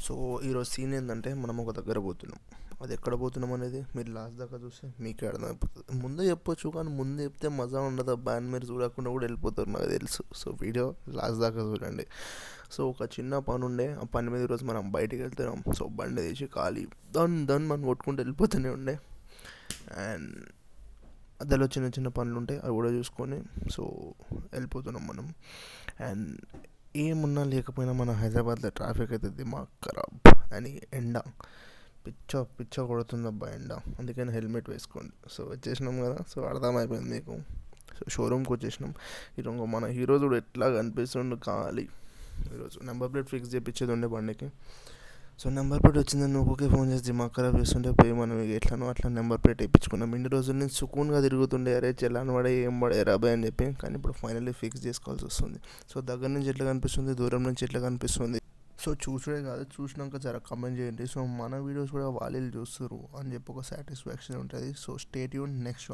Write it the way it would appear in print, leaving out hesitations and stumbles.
So ఈరోజు scene ఏంటంటే మనం ఒక దగ్గర పోతున్నాం. అది ఎక్కడ పోతున్నాం అనేది మీరు లాస్ట్ దాకా చూస్తే మీకే అర్థమైపోతుంది. ముందే చెప్పొచ్చు కానీ ముందు చెప్తే మజా ఉండదు అబ్బా అని మీరు చూడకుండా కూడా వెళ్ళిపోతారు నాకు తెలుసు. సో వీడియో లాస్ట్ దాకా చూడండి. సో ఒక చిన్న పని ఉండే, ఆ పని మీద ఈరోజు మనం బయటికి వెళ్తున్నాం. సో బండి తీసి ఖాళీ దాన్ని మనం కొట్టుకుంటూ వెళ్ళిపోతూనే ఉండే. అండ్ అద్దెలో చిన్న చిన్న పనులు ఉంటాయి, అవి కూడా చూసుకొని సో వెళ్ళిపోతున్నాం మనం. అండ్ ఏమున్నా లేకపోయినా మన హైదరాబాద్లో ట్రాఫిక్ అయితే దిమాగ్ ఖరాబ్ అని ఎండ పిచ్చ కొడుతుంది అబ్బా ఎండ. అందుకని హెల్మెట్ వేసుకోండి. సో వచ్చేసినాం కదా, సో అర్థమైపోయింది మీకు. సో షోరూమ్కి వచ్చేసినాం. ఈరోజు మన హీరో కూడా ఎట్లా కనిపిస్తుండు ఖాళీ. ఈరోజు నెంబర్ ప్లేట్ ఫిక్స్ చేయించేది ఉండే బండికి. సో నెంబర్ ప్లేట్ వచ్చిందని నువ్వుకే ఫోన్ చేసి దిమాగ్ ఖరాబ్ చేస్తుంటే పోయి మనం ఎట్లనో అట్లా నెంబర్ ప్లేట్ వేయించుకున్నాం. ఇన్ని రోజులు నేను సుకూన్గా తిరుగుతుండే, అరే చెల్లాని పడే ఏం పడే రాబాయ్ అని చెప్పి. కానీ ఇప్పుడు ఫైనల్లీ ఫిక్స్ చేసుకోవాల్సి వస్తుంది. సో దగ్గర నుంచి ఎట్లా కనిపిస్తుంది, దూరం నుంచి ఎట్లా కనిపిస్తుంది, సో చూసుడే కాదు చూసినాక జర కమెంట్ చేయండి. సో మన వీడియోస్ కూడా వాళ్ళు చూస్తారు అని చెప్పి ఒక సాటిస్ఫాక్షన్ ఉంటుంది. So stay tune next